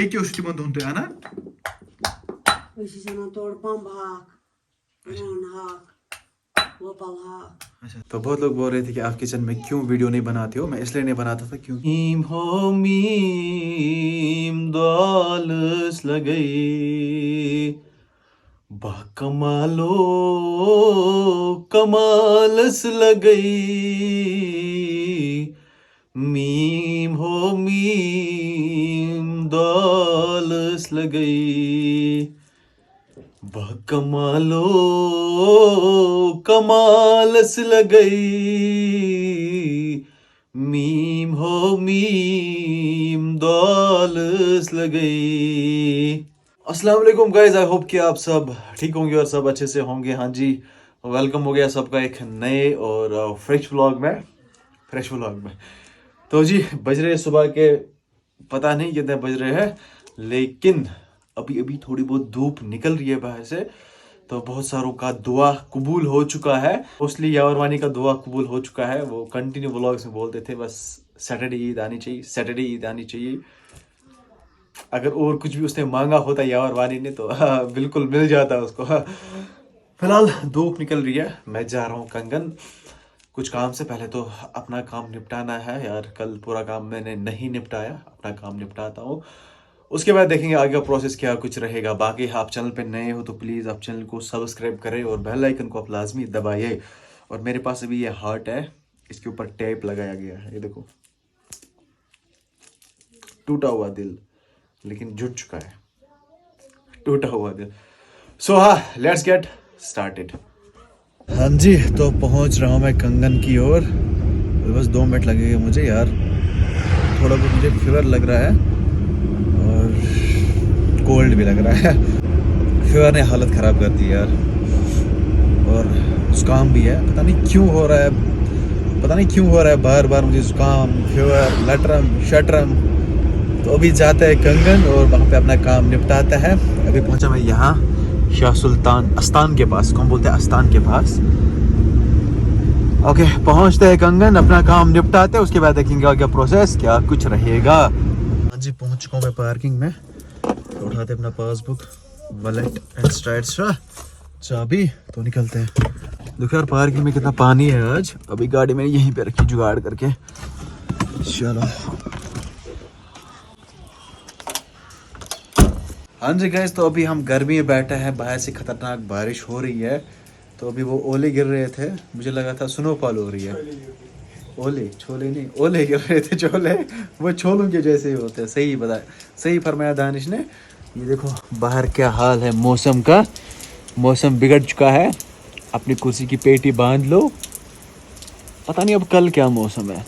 Peki hoş kimin dondu ana? Öşü sana torpam hak, ron hak, वोपल हक। अच्छा, तो बहुत लोग बोल रहे थे कि आप किचन में क्यों वीडियो नहीं बनाते हो। मैं इसलिए नहीं बनाता था क्योंकि मीम हो मीम दालस लगई बा कमालो कमालस लगई मीम हो मीम दालस लगई कमालो कमालस लगई मीम हो मीम दालस लगई। अस्सलाम वालेकुम गाइस, आई होप कि आप सब ठीक होंगे और सब अच्छे से होंगे। हाँ जी, वेलकम हो गया सबका एक नए और फ्रेश व्लॉग में। तो जी बज रहे सुबह के पता नहीं कितने बज रहे हैं, लेकिन अभी थोड़ी बहुत धूप निकल रही है बाहर से। तो बहुत सारों का दुआ कबूल हो चुका है। मोस्टली यावरवानी का दुआ कबूल हो चुका है। वो कंटिन्यू व्लॉग्स में बोलते थे बस सैटरडे ईद आनी चाहिए। अगर और कुछ भी उसने मांगा होता यावरवानी ने तो बिल्कुल मिल जाता उसको। फिलहाल धूप निकल रही है, मैं जा रहा हूँ कंगन। कुछ काम से पहले तो अपना काम निपटाना है यार। कल पूरा काम मैंने नहीं निपटाया, अपना काम निपटाता हूँ। उसके बाद देखेंगे आगे का प्रोसेस क्या कुछ रहेगा। बाकी आप चैनल पे नए हो तो प्लीज़ आप चैनल को सब्सक्राइब करें और बेल आइकन को आप लाजमी दबाइए। और मेरे पास अभी ये हार्ट है, इसके ऊपर टेप लगाया गया है। ये देखो, टूटा हुआ दिल लेकिन जुट चुका है, टूटा हुआ दिल। सो हाँ, लेट्स गेट स्टार्टेड। हाँ जी, तो पहुंच रहा हूँ मैं कंगन की ओर। बस 2 मिनट लगेंगे मुझे यार। थोड़ा बहुत मुझे फीवर लग रहा है और कोल्ड भी लग रहा है। फीवर ने हालत ख़राब कर दी यार, और जुकाम भी है। पता नहीं क्यों हो रहा है बार बार मुझे जुकाम, फीवर, लटरम शटरम। तो अभी जाते हैं कंगन और वहाँ पे अपना काम निपटाता है। अभी पहुँचा मैं यहाँ शाह सुल्तान आस्थान के पास, कौन बोलते हैं आस्थान के पास। ओके, पहुँचते हैं कंगन, अपना काम निपटाते हैं। उसके बाद देखेंगे आगे प्रोसेस क्या कुछ रहेगा। हाँ जी, पहुँच चुका हूँ मैं पार्किंग में। तो उठाते अपना पासबुक, वॉलेट एंड स्ट्राइट्स, चाबी, तो निकलते हैं। देखो यार पार्किंग में कितना पानी है आज। अभी गाड़ी मैंने यहीं पे रखी जुगाड़ करके। चलो हाँ जी गाइस, तो अभी हम गर्मी में बैठे हैं, बाहर से खतरनाक बारिश हो रही है। तो अभी वो ओले गिर रहे थे, मुझे लगा था स्नोफॉल हो रही है। ओले, छोले नहीं, ओले गिर रहे थे। छोले वो छोलों के जैसे ही होते हैं। सही फरमाया दानिश ने। ये देखो बाहर क्या हाल है मौसम का। मौसम बिगड़ चुका है, अपनी कुर्सी की पेटी बांध लो। पता नहीं अब कल क्या मौसम है।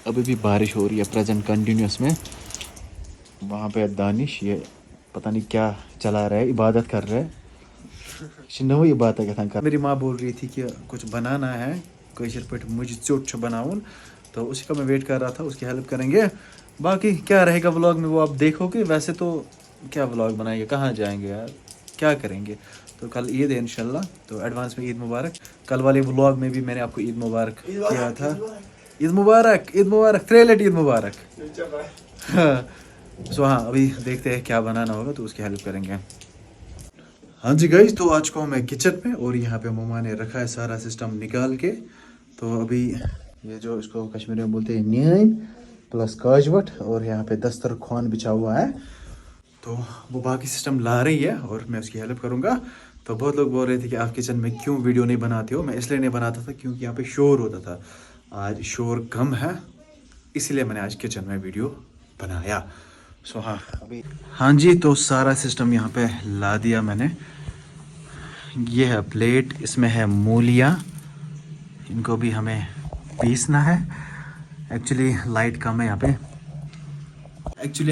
अभी भी बारिश हो रही है प्रेजेंट कंटिन्यूस में। वहाँ पे दानिश ये पता नहीं क्या चला रहा है, इबादत कर रहा है। वही बात है। मेरी माँ बोल रही थी कि कुछ बनाना है, कैशर पे मुझे चोट बनाऊन। तो उसी का मैं वेट कर रहा था, उसकी हेल्प करेंगे। बाकी क्या रहेगा व्लॉग में वो आप देखोगे। वैसे तो क्या व्लॉग बनाएंगे, कहाँ जाएंगे यार, क्या करेंगे। तो कल ईद है इंशाल्लाह, तो एडवांस में ईद मुबारक। कल वाले व्लॉग में भी मैंने आपको ईद मुबारक किया था। ईद मुबारक, त्रेलेट ईद मुबारक। सो हाँ, अभी देखते हैं क्या बनाना होगा तो उसकी हेल्प करेंगे। हाँ जी गाइस, तो आज को मैं किचन में, और यहाँ पे मम्मा ने रखा है सारा सिस्टम निकाल के। तो अभी ये जो इसको कश्मीरी में बोलते हैं नीम प्लस काजवट, और यहाँ पे दस्तरखान बिछा हुआ है। तो वो बाकी सिस्टम ला रही है और मैं उसकी हेल्प करूँगा। तो बहुत लोग बोल रहे थे कि आप किचन में क्यों वीडियो नहीं बनाते हो। मैं इसलिए नहीं बनाता था क्योंकि यहाँ पे शोर होता था। आज शोर कम है, इसलिए मैंने आज किचन में वीडियो बनाया। सो हाँ, अभी हाँ जी, तो सारा सिस्टम यहाँ पे ला दिया मैंने। ये है प्लेट, इसमें है मूलियाँ, इनको भी हमें पीसना है। एक्चुअली लाइट कम है यहाँ पे,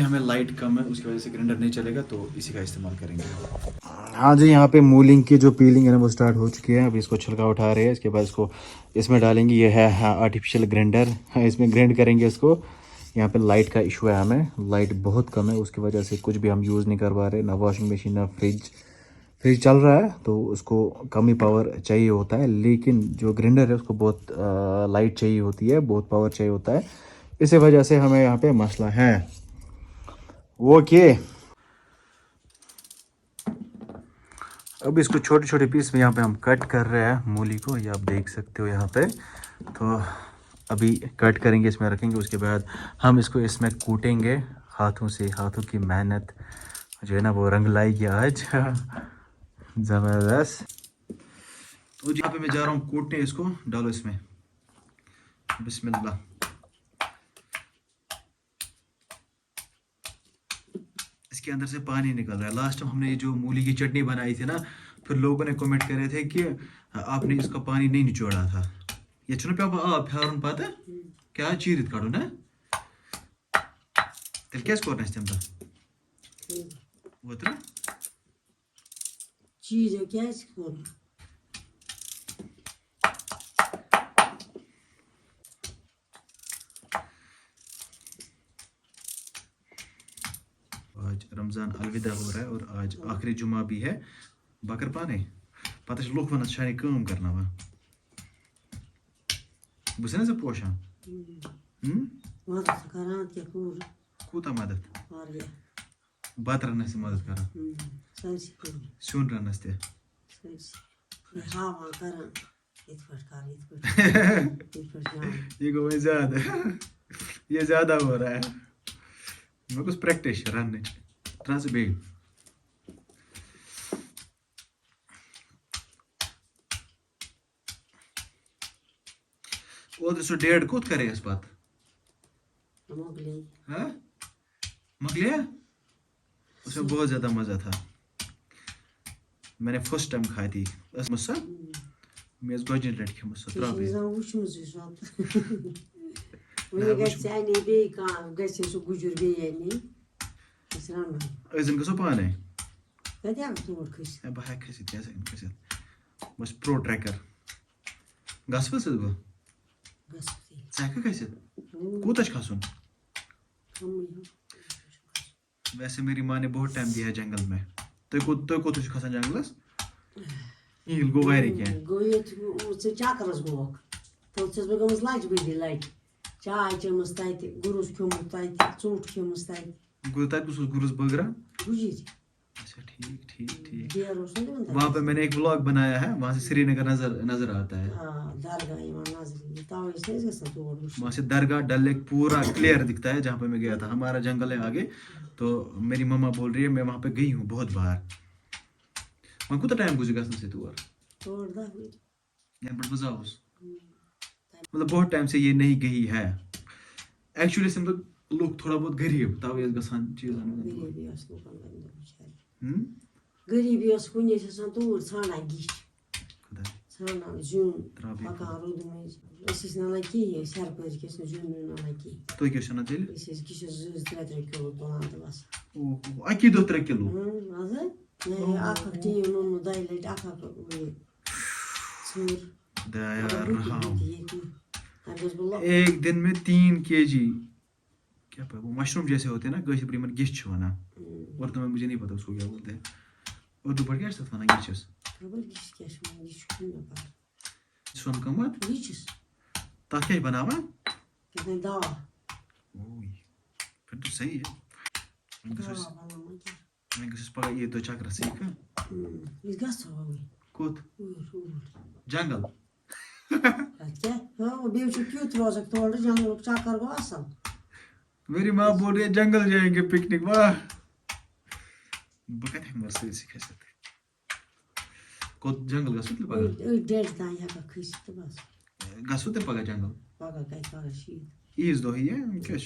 हमें लाइट कम है, उसकी वजह से ग्राइंडर नहीं चलेगा, तो इसी का इस्तेमाल करेंगे। हाँ जी, यहाँ पे मूलिंग की जो पीलिंग है ना वो स्टार्ट हो चुकी है। अभी इसको छिलका उठा रहे हैं, इसके बाद इसको इसमें डालेंगे। ये है आर्टिफिशियल ग्राइंडर, इसमें ग्राइंड करेंगे इसको। यहाँ पे लाइट का इशू है, हमें लाइट बहुत कम है, उसकी वजह से कुछ भी हम यूज़ नहीं कर पा रहे। ना वॉशिंग मशीन ना फ्रिज चल रहा है, तो उसको कम ही पावर चाहिए होता है। लेकिन जो ग्राइंडर है उसको बहुत लाइट चाहिए होती है, बहुत पावर चाहिए होता है। इसी वजह से हमें यहाँ पे मसला है। ओके, अब इसको छोटे छोटे पीस में यहाँ पे हम कट कर रहे हैं मूली को, ये आप देख सकते हो यहाँ पे। तो अभी कट करेंगे, इसमें रखेंगे, उसके बाद हम इसको इसमें कूटेंगे हाथों से। हाथों की मेहनत जो है ना वो रंग लाएगी आज। ज़बरदस्त। तो यहाँ पे मैं जा रहा हूँ कूटने इसको, डालो इसमें, बिस्मिल्लाह। इसके अंदर से पानी निकल रहा है। लास्ट टाइम हमने ये जो मूली की चटनी बनाई थी ना, फिर लोगों ने कमेंट करे थे कि आपने इसका पानी नहीं निचोड़ा था। ये चुना पे आप फेरन पता क्या चीरित काटो ना, तेल क्या करना है तम वो तो चीज है क्या इसको। आज रमज़ान अलविदा हो रहा है और आज आखिरी जुमा भी है। बकर पाने पता लुक वन शानी काम करना वा बस ना पोशा मदद करां क्या कूता मदद और ये बात रनने से मदद करा सुन रनने से हवा करां ये को ज्यादा ये ज्यादा हो रहा है। मैं कुछ प्रैक्टिस रनने ट्रांस बे वो तो डेढ़ कूद करे इस बात मगलिया उसमें बहुत ज्यादा मजा था। मैंने फर्स्ट टाइम खाई थी मुझसे मैं गोजन लड़की मुझसे त्राबी ऐसे कसो पाने बाहर कैसे कैसे कैसे बस प्रो ट्रैकर गस पे से वो Zaka कैसे कूतच खासुन। वैसे मेरी माँ ने बहुत टाइम दिया है जंगल में। तो को तुझ खासन जंगलस ईल गो वायरे क्या गो ये से चाकरस गो तो चस बगमस लाइट बिदी लाइट चाय चमस ताइते गुरुस खमु ताइते चोट खमस ताइते गुरुता कुछ गुरुस बगरा गुजी। अच्छा ठीक ठीक ठीक। वहाँ पे मैंने एक व्लॉग बनाया है, वहाँ से श्रीनगर नजर आता है। वहाँ से दरगाह डल लेक पूरा क्लियर दिखता है जहाँ पे मैं गया था। हमारा जंगल है आगे, तो मेरी मम्मा बोल रही है मैं वहाँ पे गई हूँ बहुत बार। वहाँ कुछ टाइम गुजर गया से तू और मतलब बहुत टाइम से ये नहीं गई है। एक्चुअली से मतलब लोग थोड़ा बहुत गरीब तब ये गसान चीज गरीबी ओस कुने से दूर छाना गिश छाना जुन पका रोद में इस ना लकी है सर पर के जुन ना लकी तो क्या शना दिल इस किस 3 किलो तो बस ओ aqui 2-3 किलो मजा नहीं आखा टी नो दाइले आखा छुर दया रहम एक दिन में 3 केजी क्या पता वो मशरूम जैसे होते हैं ना गैस प्रीमर गिश वना और तो मुझे नहीं पता उसको क्या बोलते हैं उर्दू पढ़ के साथ वना गिशस खबर गिश क्या सुन पा सुन कमत गिशस ताकि बनावा कितने दावा ओए फिर तो सही है। मैं किस पका ये तो चक्र सीखा इस गस हो कूद जंगल क्या वो बेव क्यों रोज तो जंगल चक्कर को असल। मेरी माँ बोल रही है जंगल जाएंगे पिकनिक। वाह बकत है मरसे सीखे सकते को जंगल गसुत ले पगा डेढ़ ता या का खिस तो बस गसुत पगा जंगल पगा काय पगा शी इस दो ही है कैश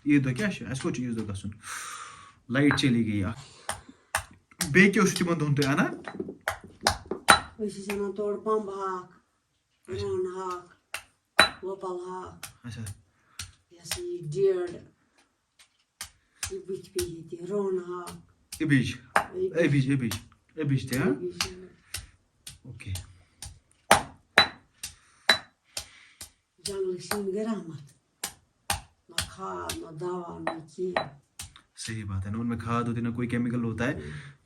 ये दो कैश इसको चीज दो गसुन लाइट चली गई यार बे के उस बंद होते है ना वैसे जना तोड़ पंप हाक रोन हाक वोपल हाक अच्छा ऐसे डेढ़ ये बीच पे ही रोन हाक Ibiş de ha? Okey. जंगल सीन गरामत ना खाद ना दवा ना की सही बात है ना, उनमें खाद होती ना कोई केमिकल होता है,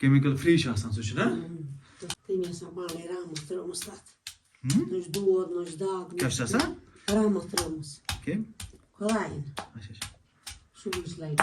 केमिकल फ्री शासन सोच ना तो तीन ऐसा माले रामत रमस्तात नोच दूध नोच दाग क्या शासन रामत रमस ओके खलाइन अच्छा शुभ लाइट